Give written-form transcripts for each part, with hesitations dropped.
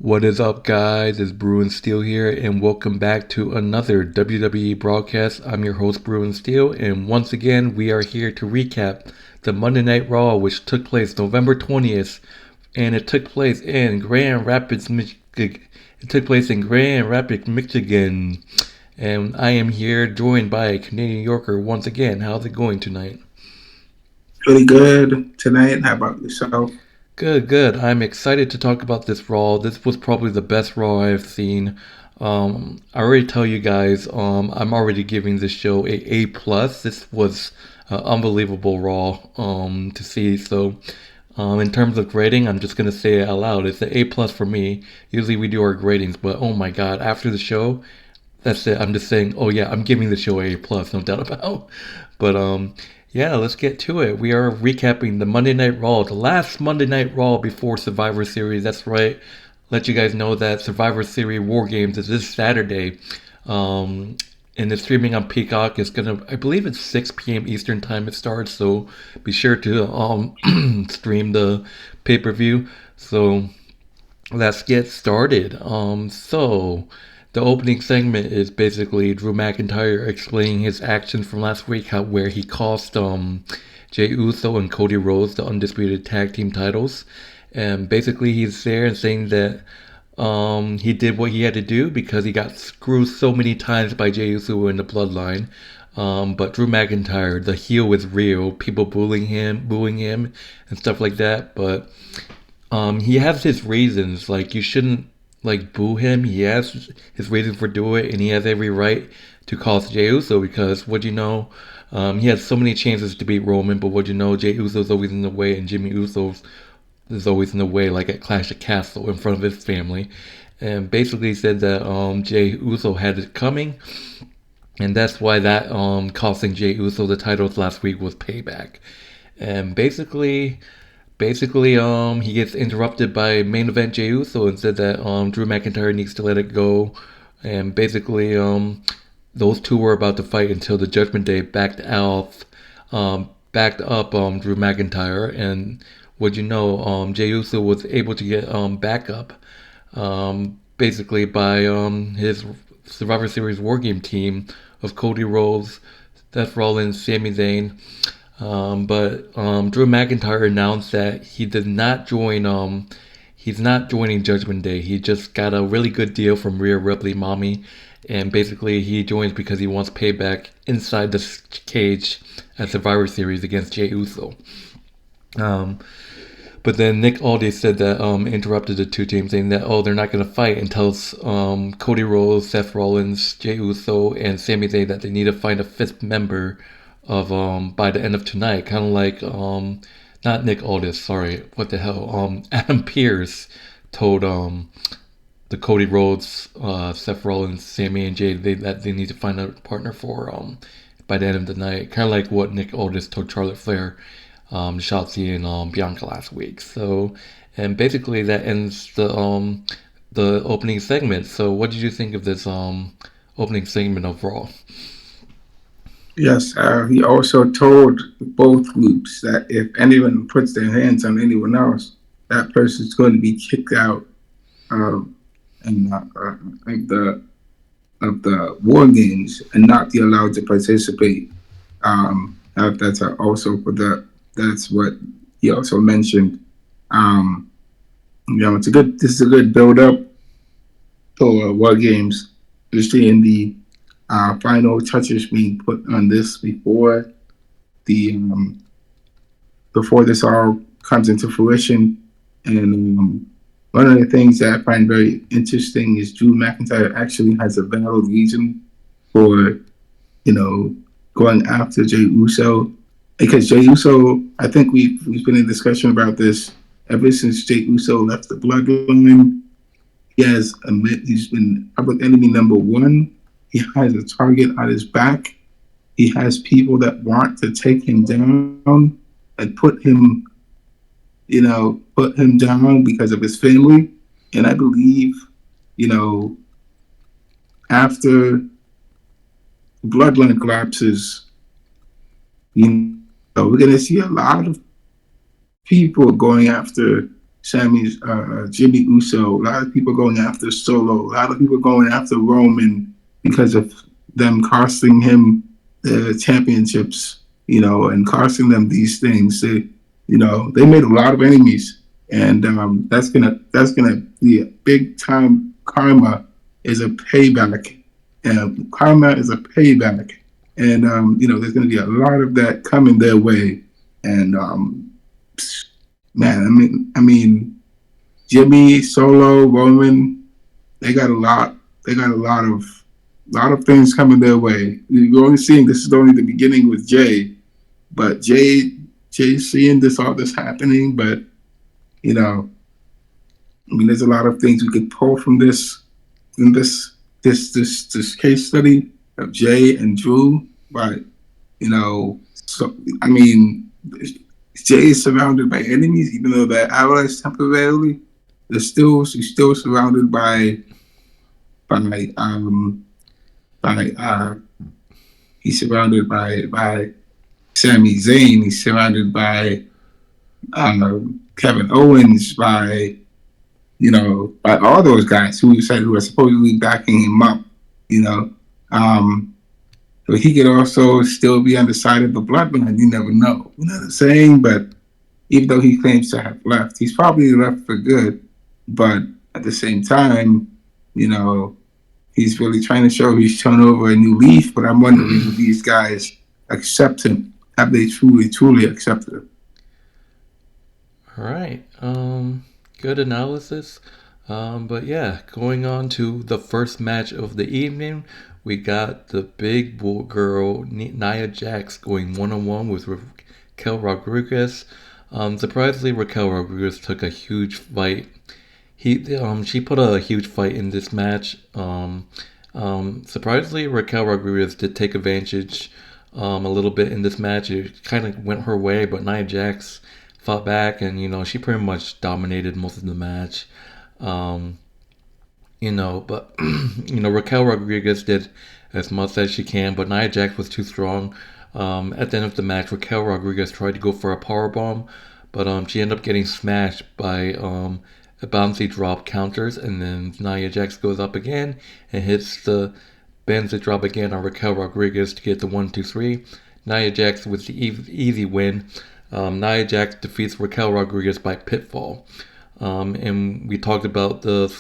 What is up, guys? It's Bruin Steel here, and welcome back to another WWE broadcast. I'm your host, Bruin Steel, and once again, we are here to recap the Monday Night Raw, which took place November 20th, and it took place in Grand Rapids, Michigan. It took place in Grand Rapids, Michigan, and I am here joined by a Canadian Yorker once again. How's it going tonight? Really good tonight. How about yourself? Good, good. I'm excited to talk about this Raw. This was probably the best Raw I've seen. I already tell you guys, I'm already giving this show a A plus. This was unbelievable Raw to see. So, in terms of grading, I'm just gonna say it out loud. It's an A plus for me. Usually we do our gradings, but oh my God, after the show, that's it. I'm just saying, oh yeah, I'm giving the show a plus, no doubt about. But yeah, let's get to it. We are recapping the Monday Night Raw, the last Monday Night Raw before Survivor Series. That's right. Let you guys know that Survivor Series War Games is this Saturday. Um, and it's streaming on Peacock. It's gonna, I believe it's 6 p.m. Eastern time it starts. So be sure to stream the pay-per-view. So let's get started. The opening segment is basically Drew McIntyre explaining his actions from last week, how where he cost Jey Uso and Cody Rhodes the undisputed tag team titles, and basically he's there and saying that he did what he had to do because he got screwed so many times by Jey Uso in the Bloodline. But Drew McIntyre, the heel is real. People booing him, and stuff like that. But he has his reasons. Like you shouldn't boo him. He has his reasons for doing it, and he has every right to cost Jey Uso because what you know, he had so many chances to beat Roman, but what you know, Jey Uso's always in the way, and Jimmy Uso is always in the way, like at Clash of Castle in front of his family. And basically said that Jey Uso had it coming, and that's why that costing Jey Uso the titles last week was payback. And basically, he gets interrupted by main event Jey Uso and said that Drew McIntyre needs to let it go. And basically, those two were about to fight until the Judgment Day backed up Drew McIntyre. And what you know, Jey Uso was able to get backup, basically by his Survivor Series War Game team of Cody Rhodes, Seth Rollins, Sami Zayn. But Drew McIntyre announced that he did not join. He's not joining Judgment Day. He just got a really good deal from Rhea Ripley, mommy, and basically he joins because he wants payback inside the cage at Survivor Series against Jey Uso. Um, but then Nick Aldis said that interrupted the two teams, saying that they're not going to fight until Cody Rhodes, Seth Rollins, Jey Uso, and Sami Zayn that they need to find a fifth member of by the end of tonight. Kind of like not Nick Aldis, sorry, what the hell? Adam Pearce told the Cody Rhodes, Seth Rollins, Sami and Jay that they need to find a partner for by the end of the night. Kind of like what Nick Aldis told Charlotte Flair, Shotzi and Bianca last week. So, and basically that ends the opening segment. So, what did you think of this opening segment of Raw? Yes, he also told both groups that if anyone puts their hands on anyone else, that person's going to be kicked out of and of the war games and not be allowed to participate. That's also for the that's what he also mentioned. Um, it's a good. This is a good build up for war games. Just seeing the final touches being put on this the before this all comes into fruition. And one of the things that I find very interesting is Drew McIntyre actually has a valid reason for going after Jey Uso, because Jey Uso, I think we've been in discussion about this ever since Jey Uso left the Bloodline. He's been public enemy number one. He has a target on his back. He has people that want to take him down and put him down because of his family. And I believe, you know, after Bloodline collapses, we're going to see a lot of people going after Jimmy Uso. A lot of people going after Solo. A lot of people going after Roman because of them costing him the championships, and costing them these things. They made a lot of enemies, and that's gonna be a big time. Karma is a payback, and karma is a payback, and there's gonna be a lot of that coming their way, and man, Jimmy, Solo, Roman, they got a lot. They got a lot of things coming their way. You're only seeing this is only the beginning with Jay, but Jay's seeing all this happening. But there's a lot of things we could pull from this case study of Jay and Drew. But so Jay is surrounded by enemies, even though they're allies temporarily. She's still surrounded by by he's surrounded by Sami Zayn. He's surrounded by Kevin Owens, by all those guys who are supposedly backing him up. But he could also still be on the side of the bloodline. You never know. You know what I'm saying? But even though he claims to have left, he's probably left for good. But at the same time, he's really trying to show he's turned over a new leaf. But I'm wondering if these guys accept him. Have they truly accepted him? All right. Good analysis. But yeah, going on to the first match of the evening, we got the big girl Nia Jax going one-on-one with Raquel Rodriguez. Surprisingly, Raquel Rodriguez took a huge fight. She put a huge fight in this match. Surprisingly, Raquel Rodriguez did take advantage a little bit in this match. It kind of went her way, but Nia Jax fought back, and she pretty much dominated most of the match. But Raquel Rodriguez did as much as she can, but Nia Jax was too strong. At the end of the match, Raquel Rodriguez tried to go for a powerbomb, but she ended up getting smashed by a bouncy drop counters, and then Nia Jax goes up again and bends the drop again on Raquel Rodriguez to get the 1-2-3. Nia Jax with the easy win. Nia Jax defeats Raquel Rodriguez by pinfall. And we talked about the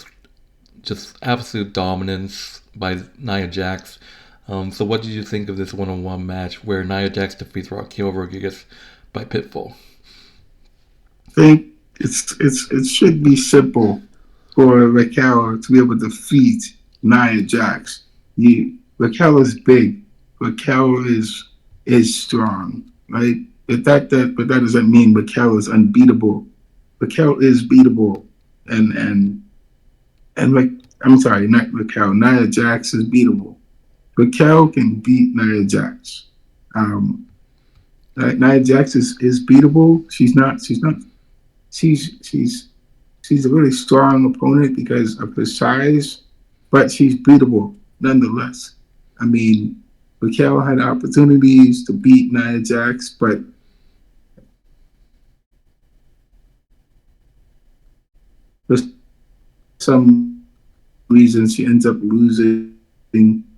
just absolute dominance by Nia Jax. So what did you think of this one-on-one match where Nia Jax defeats Raquel Rodriguez by pinfall? I think it should be simple for Raquel to be able to defeat Nia Jax. Raquel is big. Raquel is strong, right? But that doesn't mean Raquel is unbeatable. Raquel is beatable, and I'm sorry, not Raquel. Nia Jax is beatable. Raquel can beat Nia Jax. Nia Jax is beatable. She's a really strong opponent because of her size, but she's beatable nonetheless. Raquel had opportunities to beat Nia Jax, but for some reason she ends up losing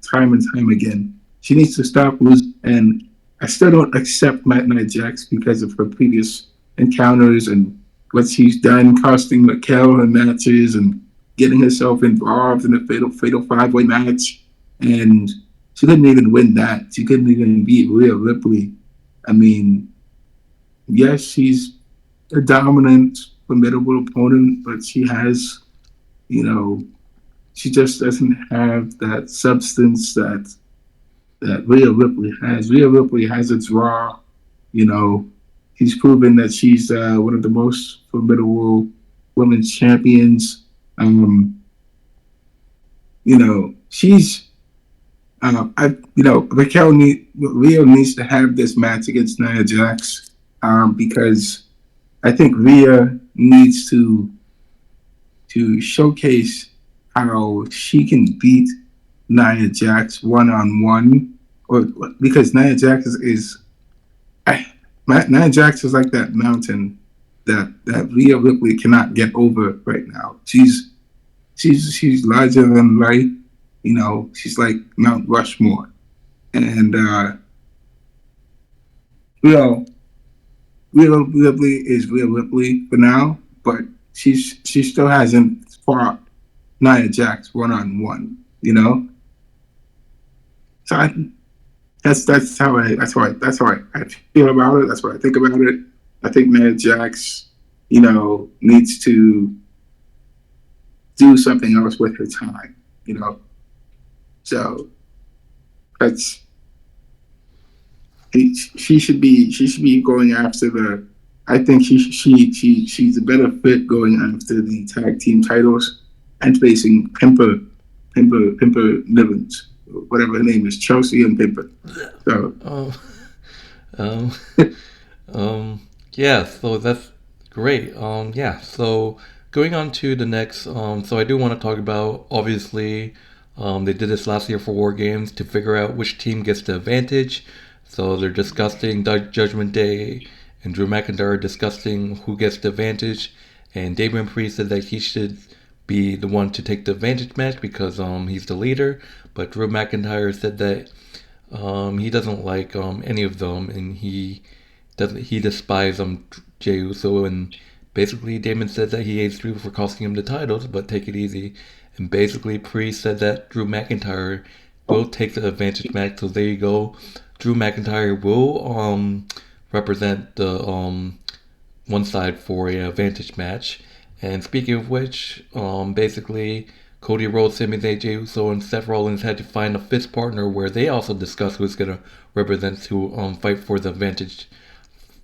time and time again. She needs to stop losing, and I still don't accept Nia Jax because of her previous encounters and what she's done, costing Raquel her matches and getting herself involved in a fatal 5-way match, and she couldn't even win that. She couldn't even beat Rhea Ripley. Yes, she's a dominant, formidable opponent, but she has, she just doesn't have that substance that Rhea Ripley has. Rhea Ripley has a draw. She's proven that she's one of the most formidable women's champions. She's Rhea needs to have this match against Nia Jax because I think Rhea needs to showcase how she can beat Nia Jax one-on-one, or because Nia Jax is Nia Jax is like that mountain that Rhea Ripley cannot get over right now. She's larger than life. You know, she's like Mount Rushmore, and you know, Rhea Ripley is Rhea Ripley for now, but she still hasn't fought Nia Jax 1-on-1. You know, so that's how I feel about it. That's what I think about it. I think Nia Jax, you know, needs to do something else with her time. You know, so that's she should be going after the. I think she's a better fit going after the tag team titles and facing Pimper Nivens, whatever her name is, Chelsea and Pimper. So um, yeah, so that's great. Yeah, so going on to the next, so I do want to talk about, obviously, they did this last year for War Games to figure out which team gets the advantage. So they're discussing Judgment Day and Drew McIntyre discussing who gets the advantage. And Damien Priest said that he should be the one to take the advantage match because he's the leader. But Drew McIntyre said that he doesn't like any of them, and he despises Jey Uso, and basically Damon said that he hates Drew for costing him the titles, but take it easy. And basically Priest said that Drew McIntyre will take the advantage match. So there you go. Drew McIntyre will represent the one side for a advantage match. And speaking of which, basically Cody Rhodes, Sami Zayn, Jey Uso, and Seth Rollins had to find a fifth partner where they also discussed who's gonna represent to fight for the advantage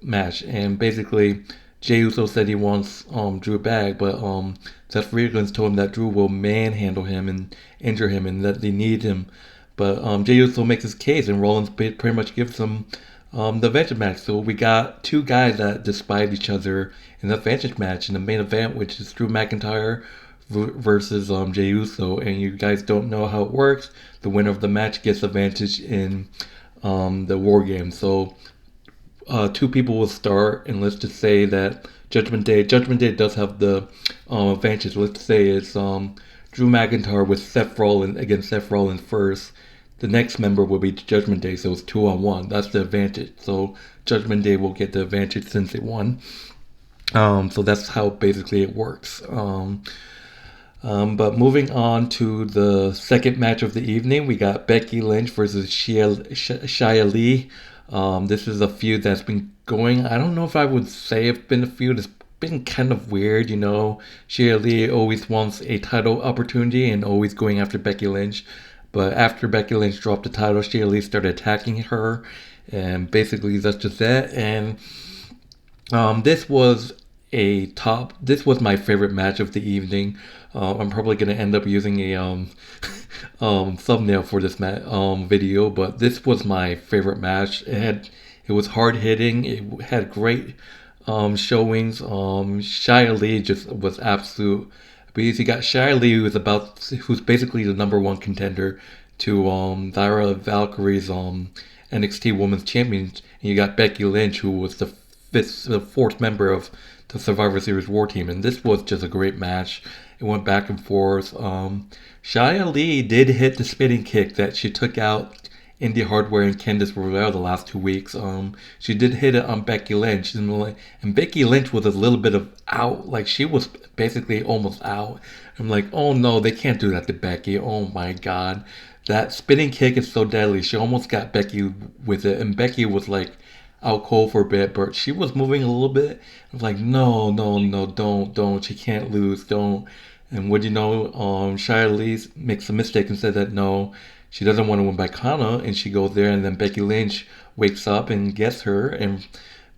match. And basically, Jey Uso said he wants Drew back, but Seth Rollins told him that Drew will manhandle him and injure him, and that they need him. But Jey Uso makes his case, and Rollins pretty much gives him the advantage match. So we got two guys that despise each other in the advantage match in the main event, which is Drew McIntyre versus Jey Uso. And you guys don't know how it works. The winner of the match gets advantage in the War Games. So two people will start, and let's just say that Judgment Day does have the advantage. Let's say it's Drew McIntyre with Seth Rollins against Seth Rollins first. The next member will be Judgment Day, so it's 2-on-1. That's the advantage. So Judgment Day will get the advantage since it won. So that's how basically it works. But moving on to the second match of the evening, we got Becky Lynch versus Xia Li. This is a feud that's been going. I don't know if I would say it's been a feud. It's been kind of weird, you know. Xia Li always wants a title opportunity and always going after Becky Lynch. But after Becky Lynch dropped the title, Xia Li started attacking her. And basically that's just that. And this was my favorite match of the evening. I'm probably going to end up using a thumbnail for this video, but this was my favorite match. It was hard hitting. It had great showings. Xia Li just was absolute. Because you got Xia Li, who's basically the number one contender to Lyra Valkyrie's NXT Women's Champion, and you got Becky Lynch, who was the fourth member of the Survivor Series War Team, and this was just a great match. It went back and forth. Xia Li did hit the spinning kick that she took out Indi Hardware and Candice the last 2 weeks. She did hit it on Becky Lynch, and Becky Lynch was a little bit of out, like she was basically almost out. I'm like, oh no, they can't do that to Becky. Oh my god, that spinning kick is so deadly. She almost got Becky with it, and Becky was like out cold for a bit, but she was moving a little bit. I was like, no, don't. She can't lose, don't. And what do you know, Xia Li makes a mistake and said that no, she doesn't want to win by Kana, and she goes there, and then Becky Lynch wakes up and gets her, and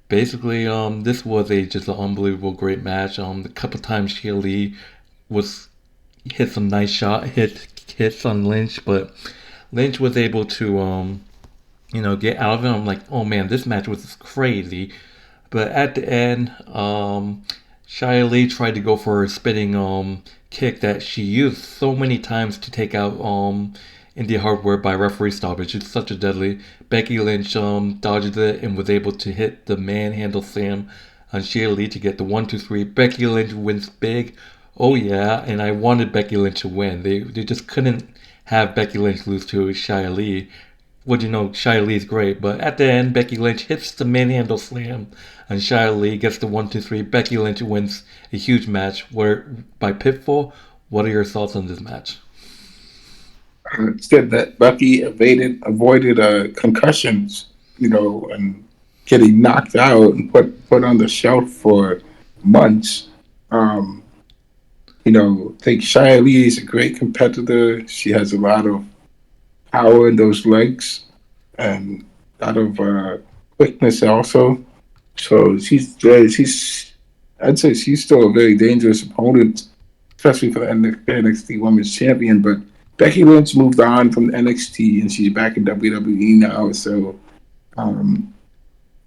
basically, this was just an unbelievable great match. A couple times Xia Li hit some nice hits on Lynch, but Lynch was able to get out of it. I'm like, oh man, this match was crazy. But at the end, Xia Li tried to go for a spinning kick that she used so many times to take out Indi Hardware by referee stoppage. It's such a deadly. Becky Lynch dodged it and was able to hit the manhandle slam on Xia Li to get the 1-2-3. Becky Lynch wins big. Oh yeah, and I wanted Becky Lynch to win. They just couldn't have Becky Lynch lose to Xia Li. Well, Xia Li is great, but at the end, Becky Lynch hits the manhandle slam, and Xia Li gets the 1-2-3. Becky Lynch wins a huge match by pinfall. What are your thoughts on this match? It's good that Becky avoided concussions, and getting knocked out and put on the shelf for months. I think Xia Li is a great competitor. She has a lot of power in those legs and a lot of quickness also. So I'd say she's still a very dangerous opponent, especially for the NXT Women's Champion. But Becky Lynch moved on from NXT and she's back in WWE now. So,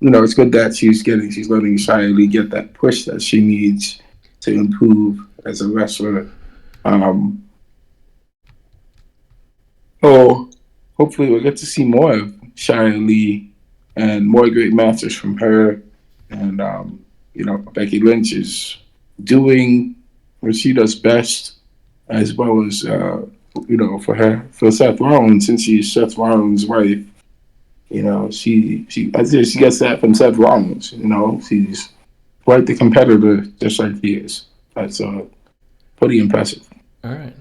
it's good that she's letting Xia Li get that push that she needs to improve as a wrestler. So hopefully we'll get to see more of Xia Li and more great matches from her. And Becky Lynch is doing what she does best, as well as for Seth Rollins, since she's Seth Rollins' wife. I think she gets that from Seth Rollins. She's quite the competitor, just like he is. That's pretty impressive. All right.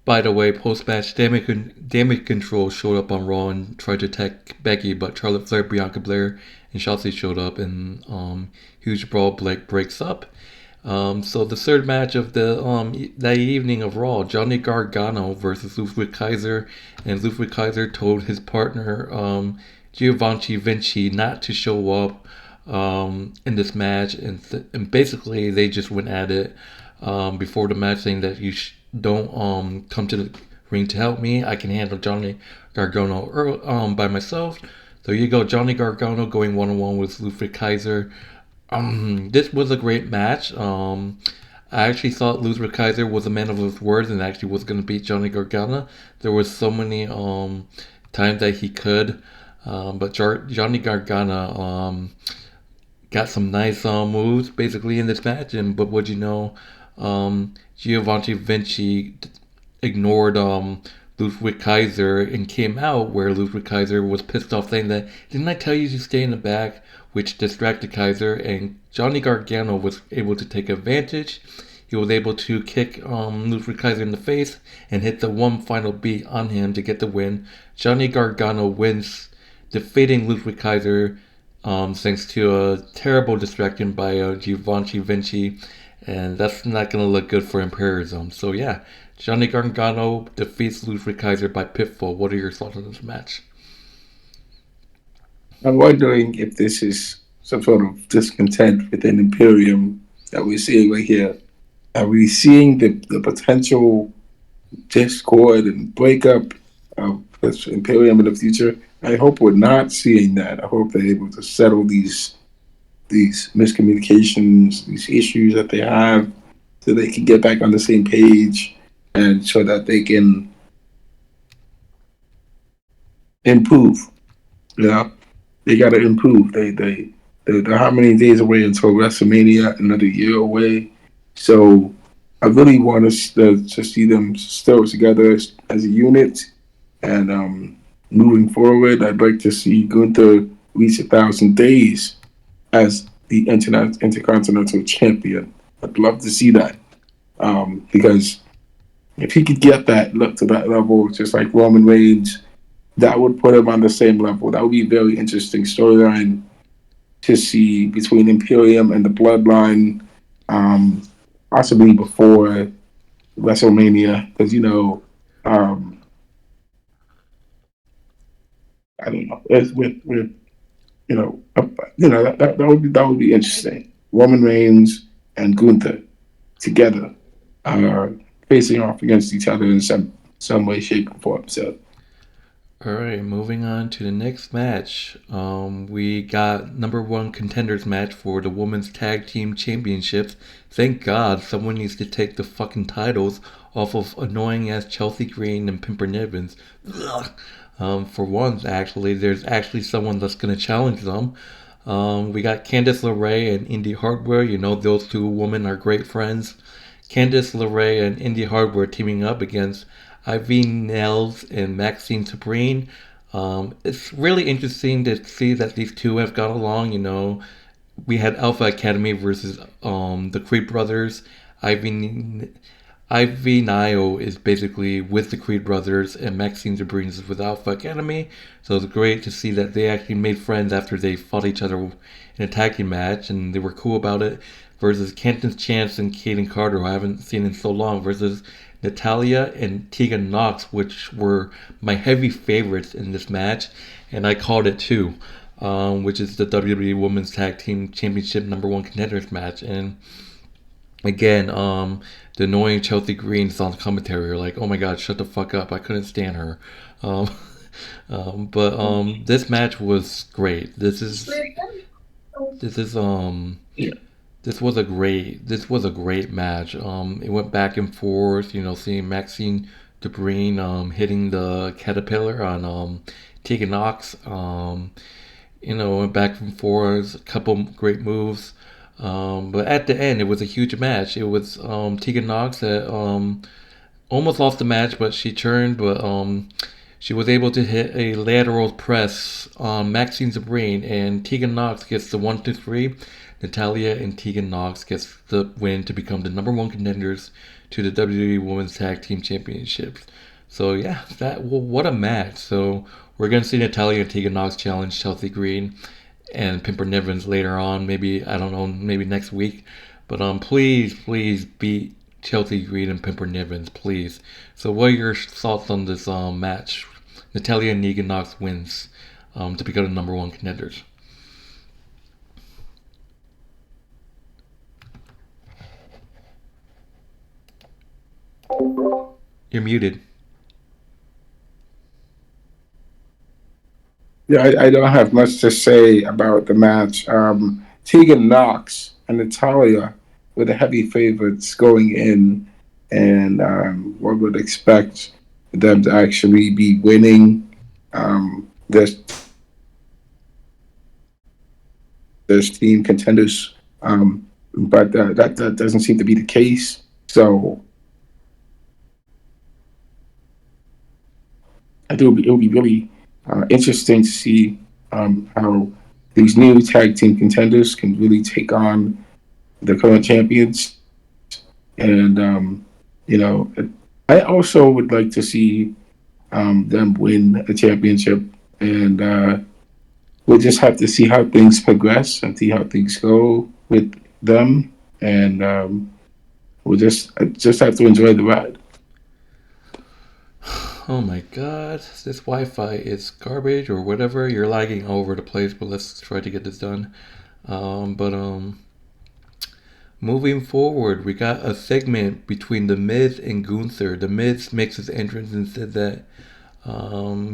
By the way, post-match, Damage Control showed up on Raw and tried to attack Becky, but Charlotte Flair, Bianca Belair, and Shotzi showed up, and huge brawl breaks up. So the third match of that evening of Raw, Johnny Gargano versus Ludwig Kaiser, and Ludwig Kaiser told his partner Giovanni Vinci not to show up in this match, and basically they just went at it before the match, saying that you don't come to the ring to help me. I can handle Johnny Gargano by myself. So you go, Johnny Gargano going one-on-one with Ludwig Kaiser. This was a great match. I actually thought Ludwig Kaiser was a man of his words and actually was going to beat Johnny Gargano. There was so many times that he could, but Johnny Gargano got some nice moves basically in this match. But what Giovanni Vinci ignored Ludwig Kaiser and came out where Ludwig Kaiser was pissed off, saying that, didn't I tell you to stay in the back, which distracted Kaiser, and Johnny Gargano was able to take advantage. He was able to kick Ludwig Kaiser in the face and hit the one final beat on him to get the win. Johnny Gargano wins, defeating Ludwig Kaiser thanks to a terrible distraction by Giovanni Vinci, and that's not going to look good for Imperialism. So yeah, Johnny Gargano defeats Ludwig Kaiser by pinfall. What are your thoughts on this match? I'm wondering if this is some sort of discontent within Imperium that we're seeing right here. Are we seeing the potential discord and breakup of this Imperium in the future? I hope we're not seeing that. I hope they're able to settle these miscommunications, these issues that they have, so they can get back on the same page and so that they can improve. They got to improve. They're how many days away until WrestleMania? Another year away. So I really want to see them still together as a unit. And moving forward, I'd like to see Gunther reach 1,000 days as the Intercontinental Champion. I'd love to see that. Because if he could get that to that level, just like Roman Reigns, that would put him on the same level. That would be a very interesting storyline to see between Imperium and the Bloodline, possibly before WrestleMania. Because I don't know. It's that would be interesting. Roman Reigns and Gunther together are facing off against each other in some way, shape, or form. So. Alright, moving on to the next match. We got number one contenders match for the Women's Tag Team Championships. Thank God someone needs to take the fucking titles off of annoying ass Chelsea Green and Pimper Nivens. For once, actually, there's actually someone that's going to challenge them. We got Candice LeRae and Indi Hartwell. You know, those two women are great friends. Candice LeRae and Indi Hartwell teaming up against Ivy Nels and Maxxine Sabrine. It's really interesting to see that these two have got along. You know, we had Alpha Academy versus the Creed brothers. Ivy Ivy Nile is basically with the Creed brothers, and Maxine Sabrine is with Alpha Academy. So it's great to see that they actually made friends after they fought each other in a tag team match, and they were cool about it. Versus Canton Chance and Kaden Carter, who I haven't seen in so long, versus Natalya and Tegan Knox, which were my heavy favorites in this match, and I called it too, which is the WWE Women's Tag Team Championship #1 contenders match. And again, the annoying Chelsea Green's on commentary are like, "Oh my God, shut the fuck up! I couldn't stand her." Um, but this match was great. This is this was a great match. It went back and forth. You know, seeing Maxine Dupri hitting the caterpillar on Tegan Knox. You know, went back and forth. A couple great moves. But at the end, it was a huge match. It was Tegan Knox that almost lost the match, but she turned. But she was able to hit a lateral press on Maxine Sabrine, and Tegan Knox gets the 1-2-3. Natalya and Tegan Knox gets the win to become the #1 contenders to the WWE Women's Tag Team Championships. So yeah, what a match. So we're gonna see Natalya and Tegan Knox challenge Chelsea Green and Pimper Nivens later on. Maybe, I don't know, maybe next week. But please beat Chelsea Green and Pimper Nivens, please. So what are your thoughts on this match? Natalya and Tegan Knox wins to become the #1 contenders. You're muted. Yeah, I don't have much to say about the match. Tegan Knox and Natalya were the heavy favorites going in, and one would expect them to actually be winning. This team contenders, but that doesn't seem to be the case. So I think it'll be really interesting to see how these new tag team contenders can really take on the current champions. And you know, I also would like to see them win a championship, and we'll just have to see how things progress and see how things go with them, and we'll just have to enjoy the ride. Oh my God, this Wi-Fi is garbage or whatever. You're lagging all over the place, but let's try to get this done. But moving forward, we got a segment between The Miz and Gunther. The Miz makes his entrance and said that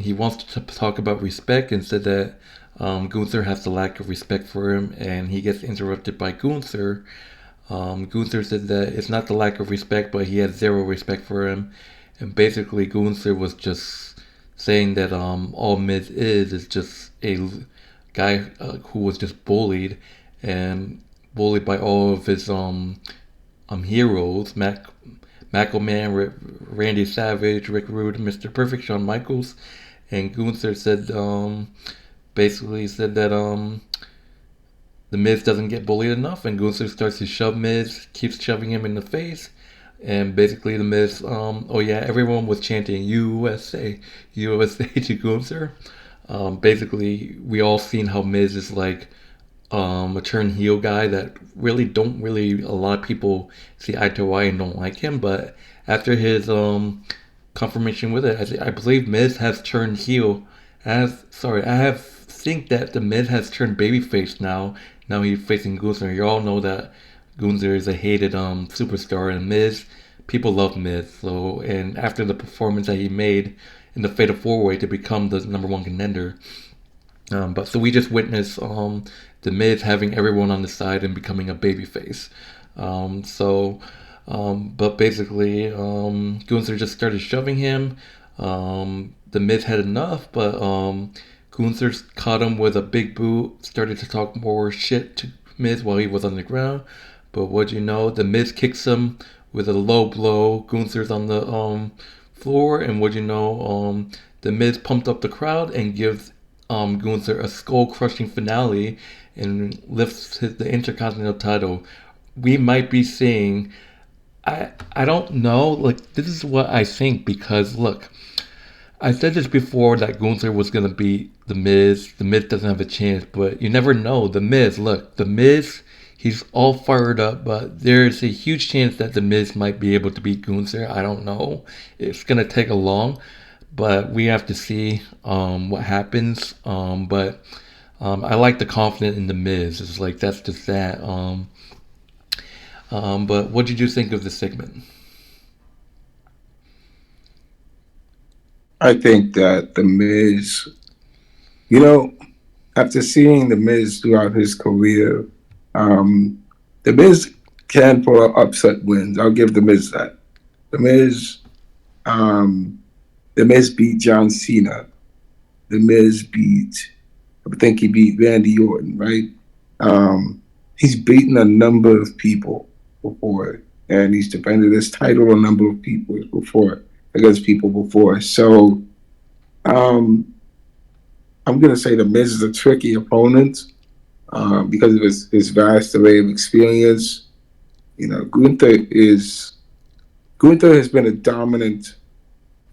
he wants to talk about respect, and said that Gunther has the lack of respect for him, and he gets interrupted by Gunther. Gunther said that it's not the lack of respect, but he has zero respect for him. And basically, Gunther was just saying that all Miz is just a guy who was just bullied, and bullied by all of his heroes, Macho Man, Randy Savage, Rick Rude, Mr. Perfect, Shawn Michaels. And Gunther said basically said that the Miz doesn't get bullied enough, and Gunther starts to shove Miz, keeps shoving him in the face. And basically, the Miz, oh yeah, everyone was chanting USA, USA to Gunther. Basically, we all seen how Miz is like a turn heel guy that a lot of people see eye to eye and don't like him. But after his confirmation with it, I believe Miz has turned heel. I think that the Miz has turned babyface now. Now he's facing Gunther. You all know that Gunther is a hated superstar, and people love Miz. So, and after the performance that he made in the Fatal 4-Way to become the #1 contender, but so we just witnessed the Miz having everyone on the side and becoming a babyface. But basically, Gunther just started shoving him. The Miz had enough, but Gunther caught him with a big boot, started to talk more shit to Miz while he was on the ground. But what you know, the Miz kicks him with a low blow. Gunther's on the floor, and what you know, the Miz pumped up the crowd and gives Gunther a skull crushing finale and lifts the Intercontinental title. We might be seeing. I don't know. Like, this is what I think, because look, I said this before that Gunther was gonna beat the Miz. The Miz doesn't have a chance, but you never know. The Miz, look, the Miz, he's all fired up, but there's a huge chance that the Miz might be able to beat Gunther. I don't know. It's gonna take a long, but we have to see what happens. But I like the confidence in the Miz. It's like that's just that. But what did you think of this segment? I think that the Miz, you know, after seeing the Miz throughout his career, the Miz can pull out upset wins. I'll give the Miz that. The Miz, um, the Miz beat John Cena. The Miz beat, I think he beat Randy Orton, right? Um, he's beaten a number of people before, and he's defended his title a number of people before against people before. So um, I'm gonna say the Miz is a tricky opponent because of his vast array of experience. You know, Gunther has been a dominant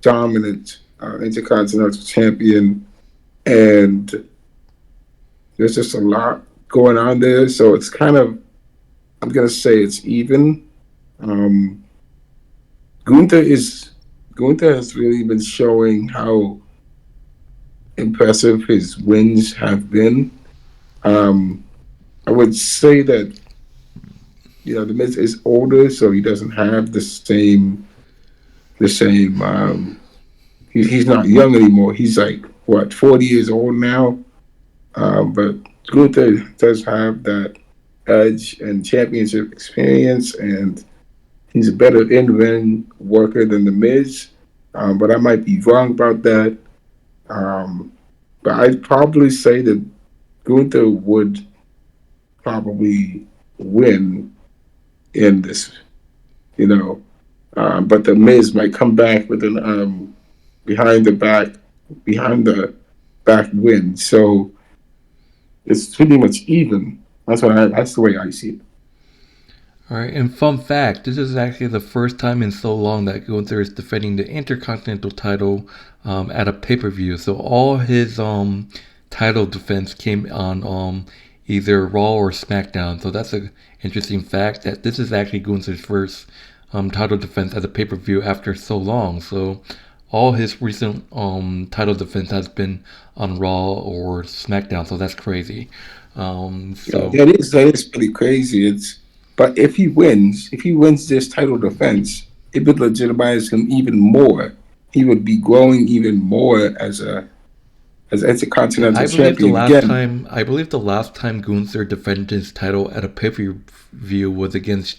intercontinental champion, and there's just a lot going on there. So it's kind of, I'm gonna say it's even. Um, Gunther is Gunther has really been showing how impressive his wins have been. Um, I would say that the Miz is older, so he doesn't have the same. He's not young anymore. He's like what 40 years old now. But Gunther does have that edge and championship experience, and he's a better in-ring worker than the Miz. But I might be wrong about that. Um, but I'd probably say that Gunther would probably win in this, you know. But the Miz might come back with an behind the back behind the back win. So it's pretty much even. That's the way I see it. Alright, and fun fact, this is actually the first time in so long that Gunther is defending the Intercontinental title at a pay-per-view. So all his title defense came on either Raw or SmackDown. So that's an interesting fact that this is actually Gunther's first title defense at a pay-per-view after so long. So all his recent title defense has been on Raw or SmackDown. So that's crazy. Yeah, that is pretty crazy. But if he wins this title defense, it would legitimize him even more. He would be growing even more as Intercontinental champion again. I believe the last time Gunther defended his title at a pay-per-view was against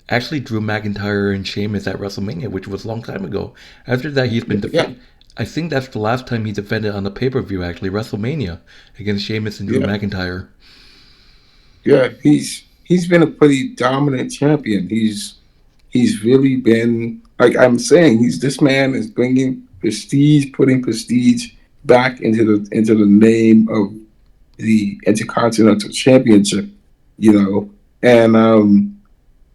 actually Drew McIntyre and Sheamus at WrestleMania, which was a long time ago. After that, he's been Yeah, defending. I think that's the last time he defended on the pay-per-view, actually, WrestleMania, against Sheamus and Drew yeah, McIntyre. yeah. He's been a pretty dominant champion. He's really been, like I'm saying, this man is bringing prestige, putting prestige back into the name of the Intercontinental Championship. You know, and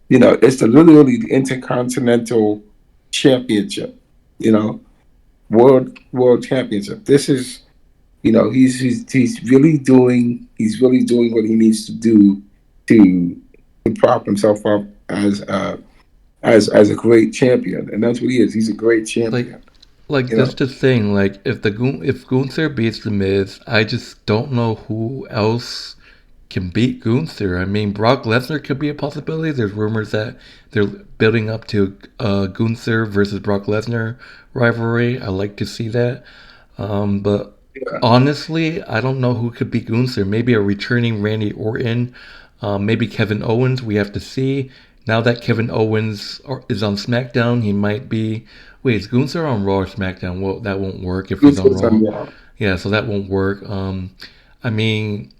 it's literally the Intercontinental Championship. You know, world championship. This is, he's really doing what he needs to do to prop himself up as a great champion, and that's what he is. He's a great Like, champion. like You that's know, the thing. Like, if Gunther beats the Miz, I just don't know who else can beat Gunther. I mean, Brock Lesnar could be a possibility. There's rumors that they're building up to Gunther versus Brock Lesnar rivalry. I like to see that. But yeah, honestly, I don't know who could beat Gunther. Maybe a returning Randy Orton. Maybe Kevin Owens. We have to see. Now that Kevin Owens is on SmackDown, he might be. Wait, is Gunther on Raw or SmackDown? Well, that won't work if he's on Gunther's on Raw. Raw. Yeah, so that won't work. I mean,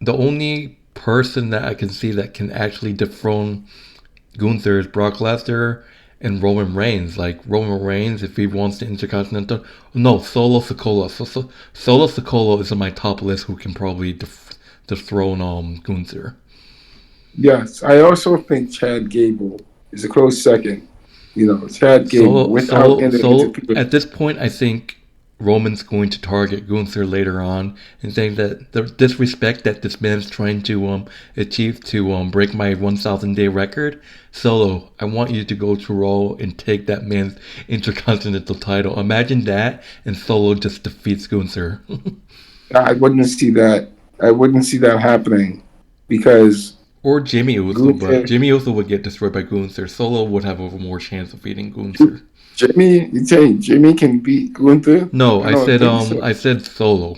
the only person that I can see that can actually dethrone Gunther is Brock Lesnar and Roman Reigns. Like Roman Reigns, if he wants the Intercontinental, no, Solo Sikoa. Solo Sikoa is on my top list who can probably dethrone Gunther. Yes, I also think Chad Gable is a close second. Chad Gable without any So interference. at this point, I think Roman's going to target Gunther later on and saying that the disrespect that this man's trying to achieve to break my 1,000 day record. Solo, I want you to go to Raw and take that man's intercontinental title. Imagine that, and Solo just defeats Gunther. I wouldn't see that. I wouldn't see that happening because Or Jimmy Uso, but Gunther, Jimmy Uso would get destroyed by Gunther. Solo would have a more chance of beating Gunther. Jimmy, you saying Jimmy can beat Gunther? No, I don't think so. I said Solo.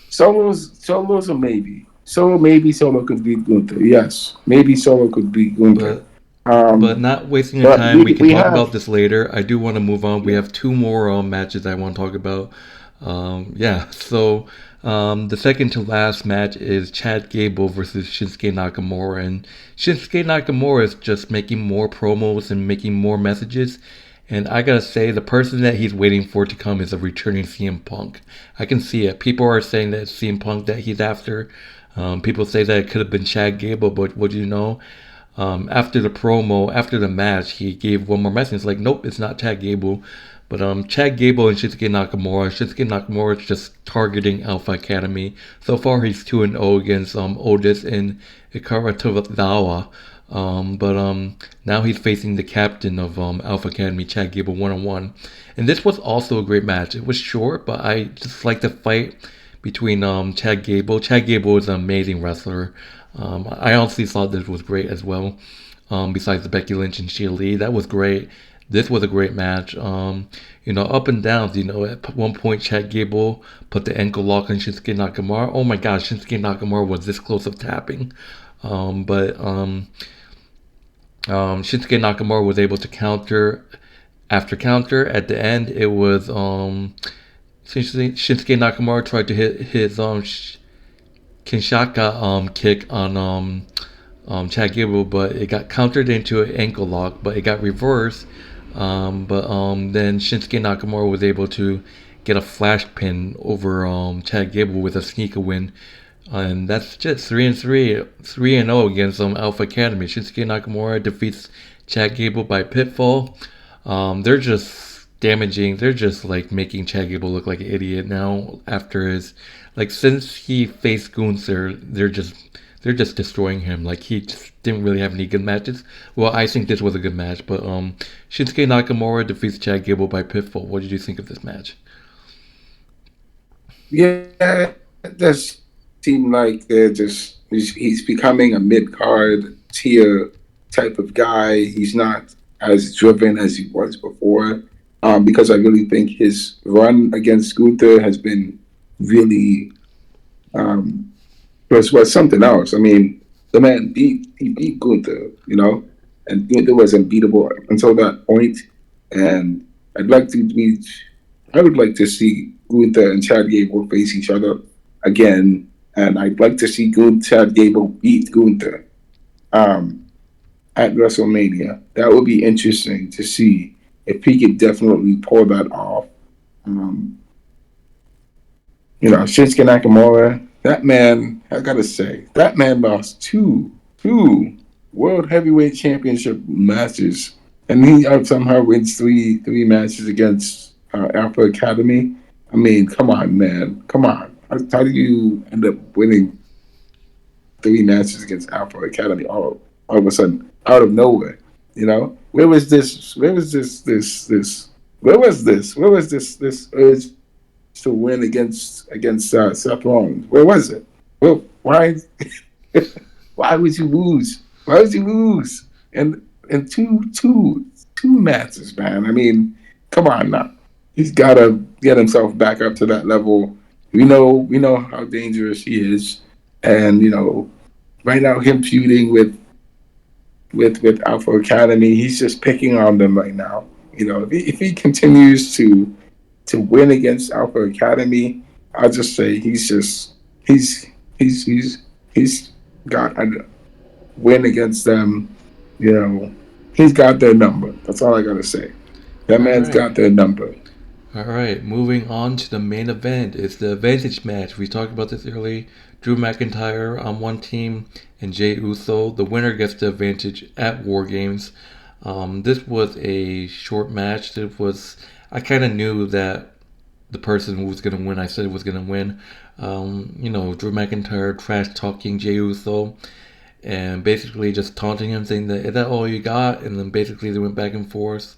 Solo's a maybe. Solo could beat Gunther. Yes, maybe Solo could beat Gunther. But Um, not wasting your but time. We can we talk have about this later. I do want to move on. We have two more matches I want to talk about. Yeah, so the second to last match is Chad Gable versus Shinsuke Nakamura. And Shinsuke Nakamura is just making more promos and making more messages. And I gotta say, the person that he's waiting for to come is a returning CM Punk. I can see it. People are saying that it's CM Punk that he's after. People say that it could have been Chad Gable, but what do you know? After the promo, after the match, he gave one more message. It's like, nope, it's not Chad Gable. But Chad Gable and Shinsuke Nakamura. Shinsuke Nakamura is just targeting Alpha Academy. So far, he's 2-0 against Otis and Ikara Tozawa. But now he's facing the captain of Alpha Academy, Chad Gable, 1-on-1. And this was also a great match. It was short, but I just like the fight between Chad Gable. Chad Gable is an amazing wrestler. I honestly thought this was great as well. Besides the Becky Lynch and Xia Li, that was great. This was a great match. Up and downs. At one point, Chad Gable put the ankle lock on Shinsuke Nakamura. Oh my gosh, Shinsuke Nakamura was this close of tapping. But Shinsuke Nakamura was able to counter after counter. At the end, it was Shinsuke Nakamura tried to hit his Kinshaka kick on Chad Gable, but it got countered into an ankle lock, but it got reversed. But then Shinsuke Nakamura was able to get a flash pin over Chad Gable with a sneaker win. And that's just 3-3, 3-0 against Alpha Academy. Shinsuke Nakamura defeats Chad Gable by pinfall. They're just damaging. They're just like making Chad Gable look like an idiot now. After his, like, since he faced Gunther, they're just destroying him. Like, he just didn't really have any good matches. Well, I think this was a good match, but Shinsuke Nakamura defeats Chad Gable by pinfall. What did you think of this match? yeah, it does seem like he's becoming a mid card tier type of guy. He's not as driven as he was before. Because I really think his run against Gunther has been really um, was something else. I mean, the man beat Gunther, and Gunther was unbeatable until that point. And I'd like to meet. I would like to see Gunther and Chad Gable face each other again, and I'd like to see Chad Gable beat Gunther um, at WrestleMania. That would be interesting to see if he could definitely pull that off. Um, Shinsuke Nakamura, that man, I gotta say, that man lost two World Heavyweight Championship matches, and he somehow wins three matches against Alpha Academy. I mean, come on, man, come on. How do you end up winning three matches against Alpha Academy all of a sudden out of nowhere? Where was this? Where was this? Where was this? Where was this urge to win against Seth Rollins? Where was it? Well, why why would you lose? Why would you lose? And two matches, man. I mean, come on now. He's got to get himself back up to that level. We know how dangerous he is, and right now him feuding with Alpha Academy, he's just picking on them right now. If he continues to to win against Alpha Academy, I'll just say he's he's he's got a win against them. You know, he's got their number. That's all I gotta say. That All man's right. got their number. All right, moving on to the main event. It's the advantage match. We talked about this early. Drew McIntyre on one team and Jey Uso. The winner gets the advantage at War Games. This was a short match. I kind of knew that the person who was going to win, I said was going to win. Drew McIntyre trash talking Jey Uso and basically just taunting him, saying that, is that all you got? And then basically they went back and forth.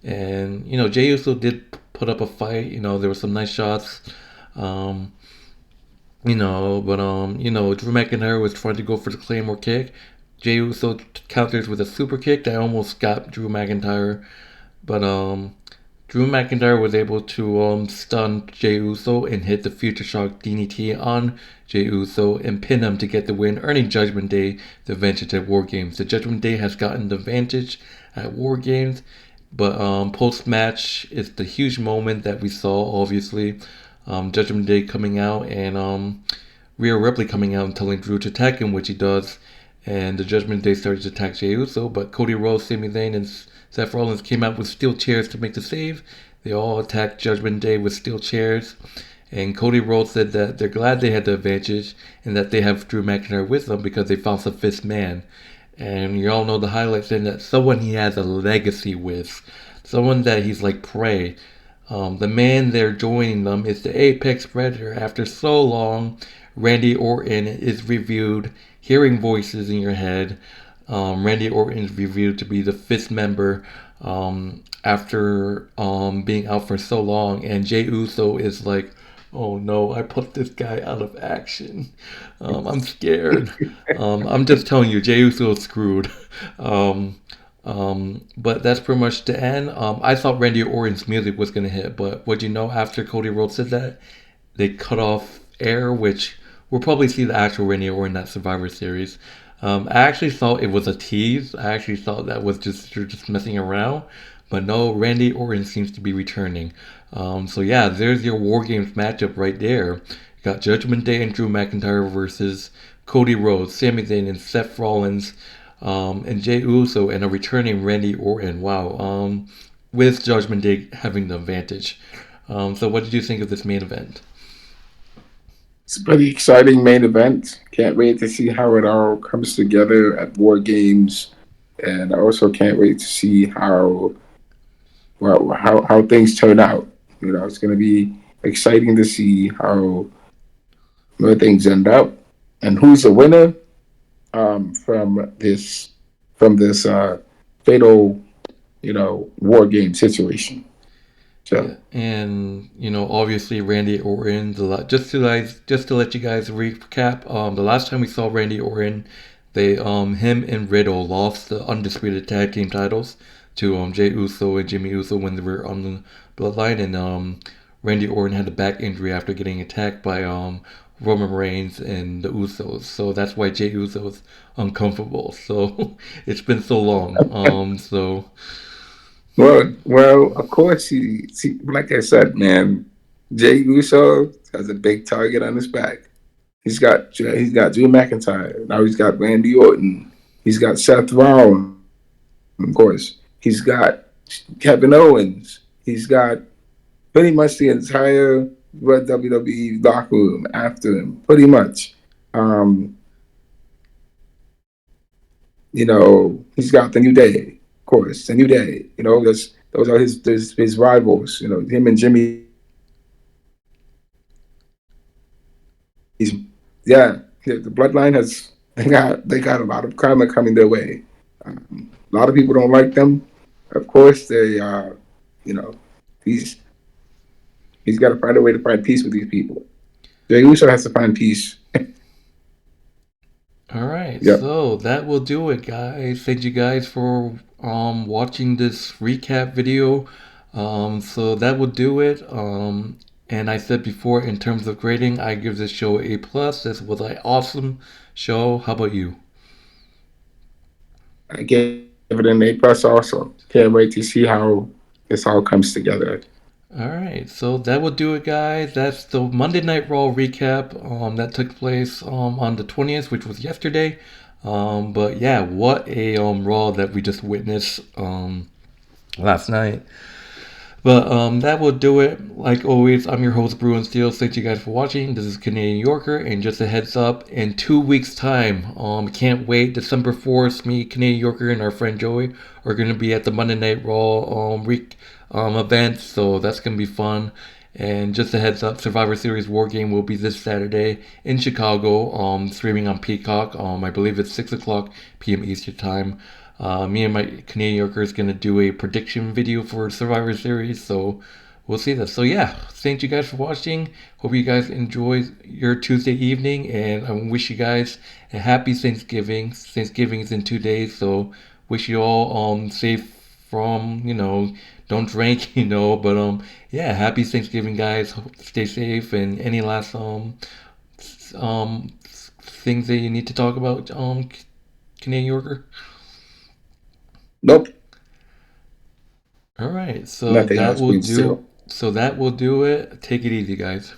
And, Jey Uso did put up a fight. There were some nice shots. Um, Drew McIntyre was trying to go for the Claymore kick. Jey Uso counters with a super kick that almost got Drew McIntyre. But Drew McIntyre was able to stun Jey Uso and hit the Future Shock DDT on Jey Uso and pin him to get the win, earning Judgment Day the advantage at War Games. The Judgment Day has gotten the advantage at War Games, but post match is the huge moment that we saw. Obviously, Judgment Day coming out and Rhea Ripley coming out and telling Drew to attack him, which he does. And the Judgment Day started to attack Jey Uso, but Cody Rhodes, Sami Zayn, and Seth Rollins came out with steel chairs to make the save. They all attacked Judgment Day with steel chairs. And Cody Rhodes said that they're glad they had the advantage and that they have Drew McIntyre with them because they found the fifth man. And you all know the highlights in that someone he has a legacy with. Someone that he's like prey. The man they're joining them is the Apex Predator. After so long, Randy Orton is reviewed, hearing voices in your head. Randy Orton is reviewed to be the fifth member after being out for so long. And Jey Uso is like, oh no, I put this guy out of action. I'm scared. I'm just telling you, Jey Uso is screwed. But that's pretty much the end. I thought Randy Orton's music was going to hit, but what you know, after Cody Rhodes said that, they cut off air, which we'll probably see the actual Randy Orton at Survivor Series. I actually thought it was a tease. I actually thought that was just messing around. But no, Randy Orton seems to be returning. So yeah, there's your War Games matchup right there. You got Judgment Day and Drew McIntyre versus Cody Rhodes, Sami Zayn, and Seth Rollins, and Jey Uso, and a returning Randy Orton. Wow. With Judgment Day having the advantage. So what did you think of this main event? It's a pretty exciting main event. Can't wait to see how it all comes together at War Games, and I also can't wait to see how things turn out. It's going to be exciting to see how things end up and who's the winner from this fatal War Game situation. Yeah, So and obviously Randy Orton. Just to let you guys recap, the last time we saw Randy Orton, him and Riddle lost the undisputed tag team titles to Jey Uso and Jimmy Uso when they were on the Bloodline, and Randy Orton had a back injury after getting attacked by Roman Reigns and the Usos. So that's why Jey Uso is uncomfortable. So it's been so long. of course, like I said, man, Jey Uso has a big target on his back. He's got Drew McIntyre. Now he's got Randy Orton. He's got Seth Rollins. Of course, he's got Kevin Owens. He's got pretty much the entire WWE locker room after him. Pretty much. Um, he's got the New Day, of course, the New Day. Those are his rivals. Him and Jimmy. Yeah, the Bloodline has they got a lot of karma coming their way. A lot of people don't like them. Of course, you know, he's he's got to find a way to find peace with these people. Jey Uso has to find peace. All right, Yep. so that will do it, guys. Thank you guys for watching this recap video. So that will do it. And I said before, in terms of grading, I give this show a plus. This was an awesome show. How about you? I gave it an A plus also. Can't wait to see how this all comes together. All right, so that will do it, guys. That's the Monday Night Raw recap that took place on the 20th, which was yesterday. But yeah, what a Raw that we just witnessed last night. But that will do it. Like always, I'm your host, Bruin Steel. Thank you guys for watching. This is Canadian Yorker, and just a heads up, in 2 weeks' time, can't wait. December 4th, me, Canadian Yorker, and our friend Joey are going to be at the Monday Night Raw event, so that's going to be fun. And just a heads up, Survivor Series War Game will be this Saturday in Chicago, streaming on Peacock. I believe it's 6 o'clock p.m. Eastern Time. Me and my Canadian Yorker is going to do a prediction video for Survivor Series, so we'll see that. So yeah, thank you guys for watching. Hope you guys enjoy your Tuesday evening, and I wish you guys a happy Thanksgiving. Thanksgiving is in 2 days, so wish you all safe from don't drink but yeah, happy Thanksgiving, guys. Stay safe, and any last things that you need to talk about, Canadian Yorker? Nope, All right, nothing else. Being still. so that will do it. Take it easy, guys.